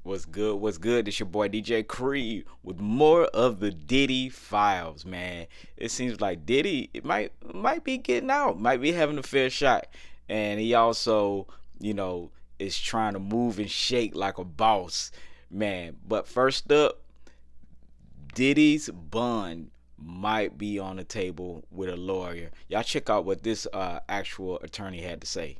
What's good? What's good? It's your boy DJ Creed with more of the Diddy Files, man. It seems like Diddy it might be getting out, might be having a fair shot, and he also, you know, is trying to move and shake like a boss, man. But first up, Diddy's bond might be on the table with a lawyer. Y'all check out what this actual attorney had to say.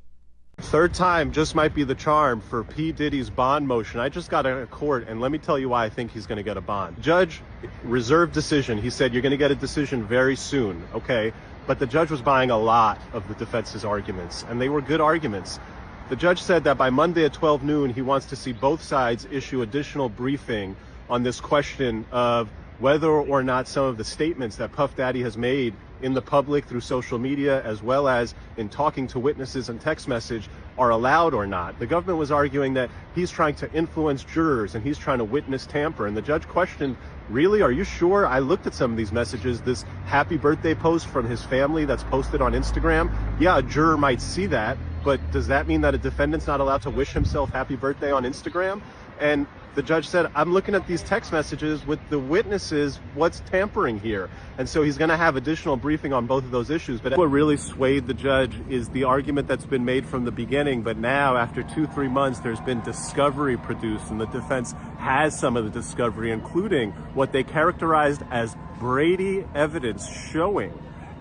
Third time just might be the charm for P. Diddy's bond motion. I just got out of court, and let me tell you why I think he's going to get a bond. Judge reserved decision. He said, you're going to get a decision very soon, okay? But the judge was buying a lot of the defense's arguments, and they were good arguments. The judge said that by Monday at 12 noon, he wants to see both sides issue additional briefing on this question of whether or not some of the statements that Puff Daddy has made in the public through social media, as well as in talking to witnesses and text message, are allowed or not. The government was arguing that he's trying to influence jurors and he's trying to witness tamper. And the judge questioned, really, are you sure? I looked at some of these messages, this happy birthday post from his family that's posted on Instagram. Yeah, a juror might see that, but does that mean that a defendant's not allowed to wish himself happy birthday on Instagram? And the judge said, I'm looking at these text messages with the witnesses. What's tampering here? And so he's going to have additional briefing on both of those issues. But what really swayed the judge is the argument that's been made from the beginning. But now, after 2-3 months, there's been discovery produced, and the defense has some of the discovery, including what they characterized as Brady evidence showing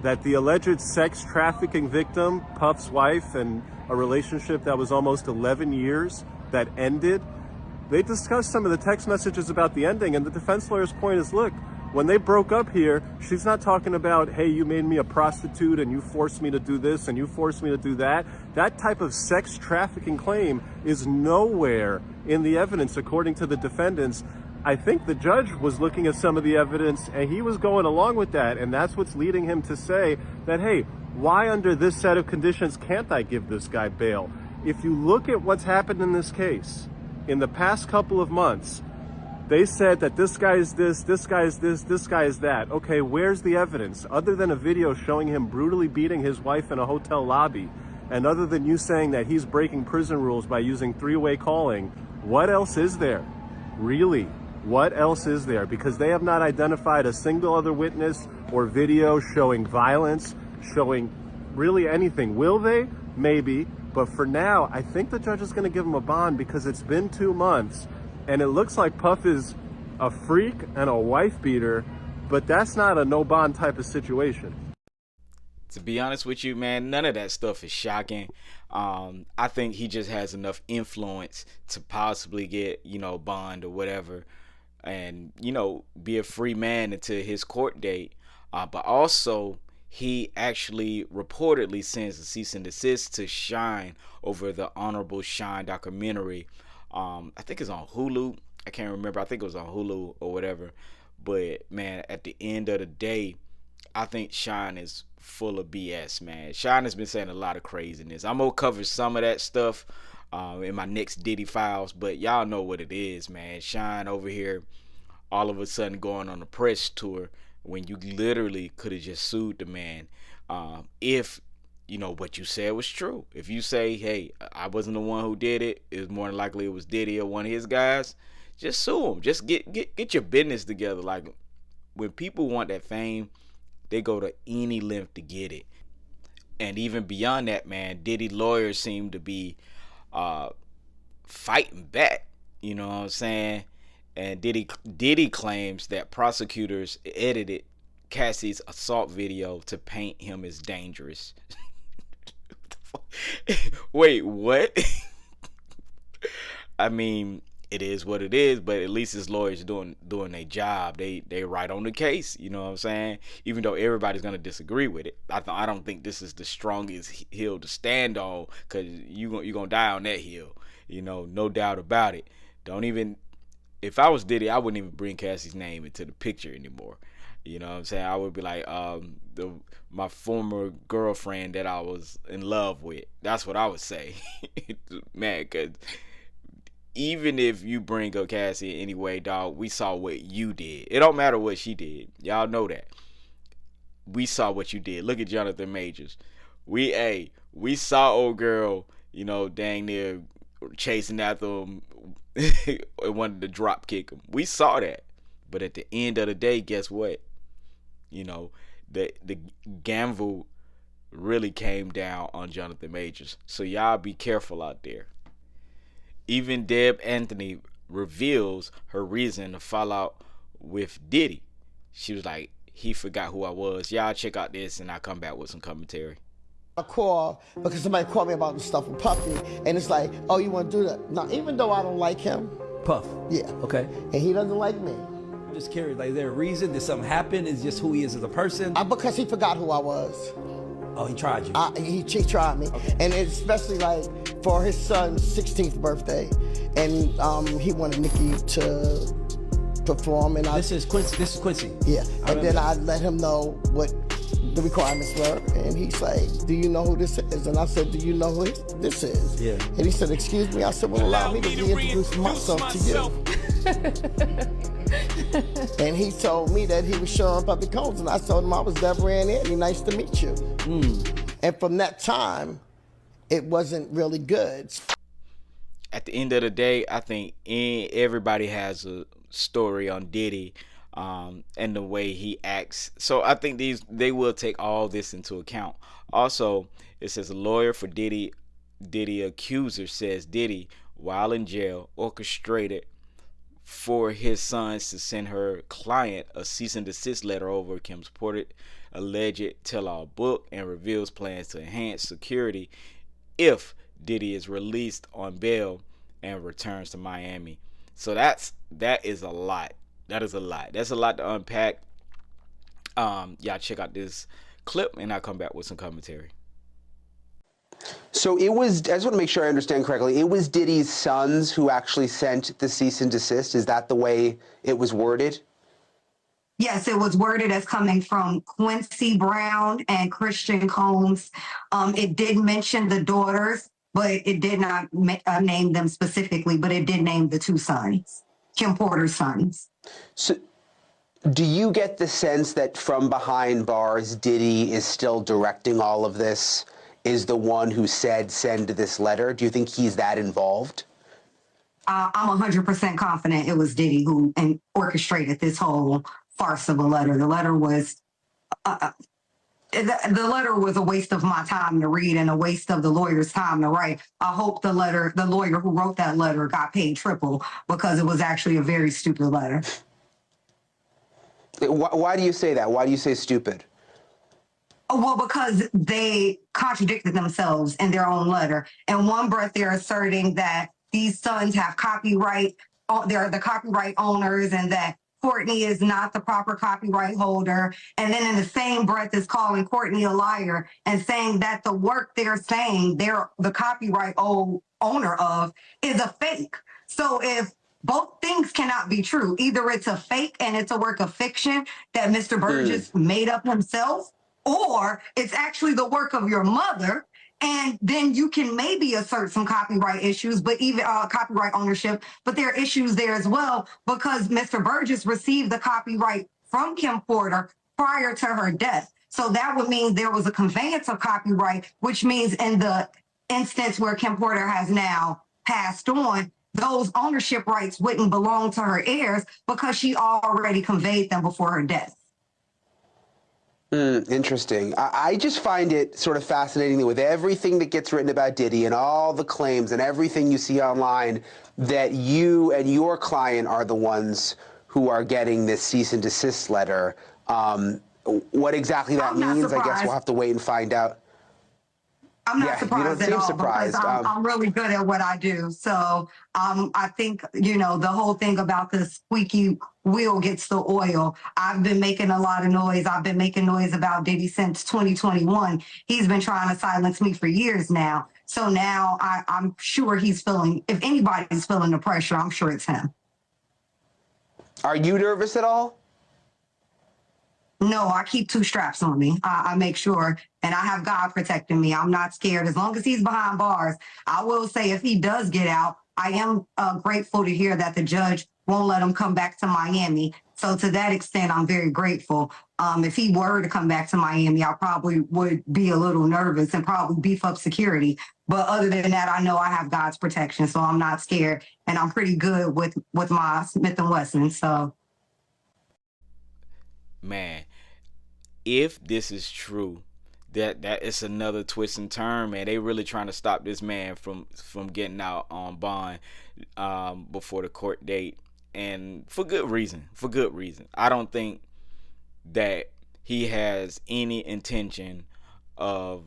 that the alleged sex trafficking victim, Puff's wife, and a relationship that was almost 11 years that ended. They discussed some of the text messages about the ending, and the defense lawyer's point is, look, when they broke up here, she's not talking about, hey, you made me a prostitute and you forced me to do this and you forced me to do that. That type of sex trafficking claim is nowhere in the evidence, according to the defendants. I think the judge was looking at some of the evidence and he was going along with that, and that's what's leading him to say that, hey, why under this set of conditions can't I give this guy bail? If you look at what's happened in this case, in the past couple of months, they said that this guy is this guy is this guy is that. Okay, where's the evidence? Other than a video showing him brutally beating his wife in a hotel lobby, and other than you saying that he's breaking prison rules by using three-way calling, what else is there? Really, what else is there? Because they have not identified a single other witness or video showing violence, showing really anything. Will they? Maybe. But for now, I think the judge is going to give him a bond because it's been 2 months and it looks like Puff is a freak and a wife beater, but that's not a no bond type of situation. To be honest with you, man, none of that stuff is shocking. I think he just has enough influence to possibly get, bond or whatever, and, be a free man until his court date. But also, he actually reportedly sends a cease and desist to Shyne over the Honorable Shyne documentary. I think it's on Hulu. I can't remember. I think it was on Hulu or whatever. But, man, at the end of the day, I think Shyne is full of BS, man. Shyne has been saying a lot of craziness. I'm going to cover some of that stuff in my next Diddy Files, but y'all know what it is, man. Shyne over here all of a sudden going on a press tour when you literally could have just sued the man. If what you said was true. If you say, hey, I wasn't the one who did it, it was more than likely it was Diddy or one of his guys, just sue him. Just get your business together. Like, when people want that fame, they go to any length to get it. And even beyond that, man, Diddy lawyers seem to be fighting back. You know what I'm saying? And Diddy claims that prosecutors edited Cassie's assault video to paint him as dangerous. Wait, what? I mean, it is what it is, but at least his lawyers doing their job. They right on the case. You know what I'm saying? Even though everybody's gonna disagree with it, I don't think this is the strongest hill to stand on, because you gonna die on that hill. No doubt about it. Don't even. If I was Diddy, I wouldn't even bring Cassie's name into the picture anymore. You know what I'm saying? I would be like, my former girlfriend that I was in love with. That's what I would say. Man, because even if you bring up Cassie anyway, dog, we saw what you did. It don't matter what she did. Y'all know that. We saw what you did. Look at Jonathan Majors. We saw old girl, dang near chasing after him wanted to drop kick him. We saw that. But at the end of the day, guess what? You know, the gamble really came down on Jonathan Majors. So y'all be careful out there. Even Deb Anthony reveals her reason to fall out with Diddy. She was like, he forgot who I was. Y'all check out this and I'll come back with some commentary. A call because somebody called me about the stuff with Puffy, and it's like, oh, you want to do that? Now, even though I don't like him. Puff? Yeah. Okay. And he doesn't like me. I'm just curious, like, is there a reason? Did something happen? Is just who he is as a person? Because he forgot who I was. Oh, he tried you? He tried me. Okay. And especially, like, for his son's 16th birthday, and he wanted Nicki to perform. And This is Quincy. Yeah. And then I let him know what the requirements were, and he's like, do you know who this is? And I said, do you know who this is? Yeah. And he said, excuse me. I said, well, allow me to reintroduce myself to you. And he told me that he was showing Puppy Combs, and I told him I was Deborah Ann Andy. Nice to meet you. And from that time, it wasn't really good. At the end of the day, I think everybody has a story on Diddy. And the way he acts. So I think they will take all this into account. Also, it says a lawyer for Diddy accuser says Diddy, while in jail, orchestrated for his sons to send her client a cease and desist letter over Kim's purported alleged tell-all book, and reveals plans to enhance security if Diddy is released on bail and returns to Miami. So that is a lot. That is a lot. That's a lot to unpack. Y'all check out this clip and I'll come back with some commentary. So it was, I just want to make sure I understand correctly, it was Diddy's sons who actually sent the cease and desist? Is that the way it was worded? Yes, it was worded as coming from Quincy Brown and Christian Combs. It did mention the daughters, but it did not name them specifically, but it did name the two sons, Kim Porter's sons. So do you get the sense that from behind bars, Diddy is still directing all of this, is the one who said send this letter? Do you think he's that involved? I'm 100% confident it was Diddy who orchestrated this whole farce of a letter. The letter was the letter was a waste of my time to read and a waste of the lawyer's time to write. I hope the lawyer who wrote that letter got paid triple, because it was actually a very stupid letter. Why do you say that? Why do you say stupid? Well, because they contradicted themselves in their own letter. In one breath, they're asserting that these sons have copyright, they're the copyright owners, and that Courtney is not the proper copyright holder. And then in the same breath is calling Courtney a liar and saying that the work they're saying they're the copyright owner of is a fake. So if both things cannot be true, either it's a fake and it's a work of fiction that Mr. Burgess made up himself, or it's actually the work of your mother, and then you can maybe assert some copyright issues, but even copyright ownership, but there are issues there as well, because Mr. Burgess received the copyright from Kim Porter prior to her death. So that would mean there was a conveyance of copyright, which means in the instance where Kim Porter has now passed on, those ownership rights wouldn't belong to her heirs because she already conveyed them before her death. Interesting. I just find it sort of fascinating that with everything that gets written about Diddy and all the claims and everything you see online, that you and your client are the ones who are getting this cease and desist letter. What exactly that means, I guess we'll have to wait and find out. I'm not surprised at all, surprised. because I'm really good at what I do. So I think, the whole thing about the squeaky wheel gets the oil. I've been making a lot of noise. I've been making noise about Diddy since 2021. He's been trying to silence me for years now. So now I'm sure he's feeling, if anybody's feeling the pressure, I'm sure it's him. Are you nervous at all? No, I keep two straps on me. I make sure, and I have God protecting me. I'm not scared as long as he's behind bars. I will say if he does get out, I am grateful to hear that the judge won't let him come back to Miami. So to that extent, I'm very grateful. If he were to come back to Miami, I probably would be a little nervous and probably beef up security. But other than that, I know I have God's protection, so I'm not scared, and I'm pretty good with my Smith and Wesson. So, Man, if this is true, that is another twist and turn, man. They really trying to stop this man from getting out on bond before the court date, and for good reason. For good reason. I don't think that he has any intention of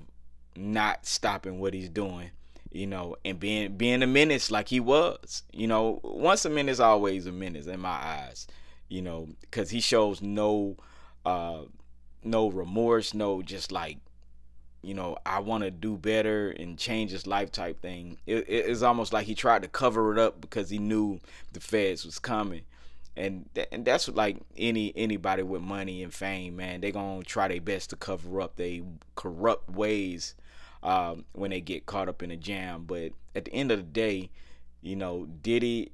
not stopping what he's doing, and being a menace like he was. Once a menace, always a menace in my eyes. Because he shows uh, no remorse, no just like, I want to do better and change his life type thing. It's almost like he tried to cover it up because he knew the feds was coming. And that's like anybody with money and fame, man. They gonna try their best to cover up they corrupt ways when they get caught up in a jam. But at the end of the day, Diddy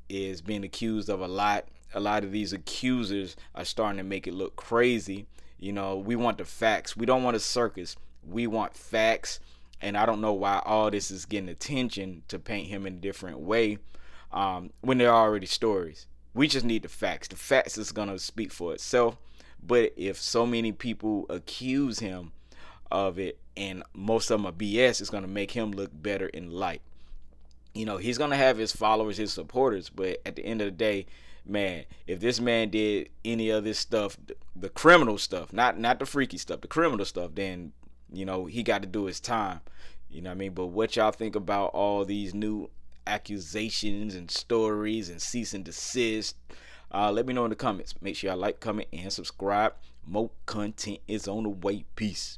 is being accused of a lot. A lot of these accusers are starting to make it look crazy. We want the facts. We don't want a circus. We want facts. And I don't know why all this is getting attention to paint him in a different way when there are already stories. We just need the facts. The facts is going to speak for itself. But if so many people accuse him of it and most of them are BS, it's going to make him look better in light. He's going to have his followers, his supporters. But at the end of the day, man, if this man did any of this stuff, the criminal stuff, not the freaky stuff, the criminal stuff, then, he got to do his time. You know what I mean? But what y'all think about all these new accusations and stories and cease and desist? Let me know in the comments. Make sure y'all like, comment, and subscribe. More content is on the way. Peace.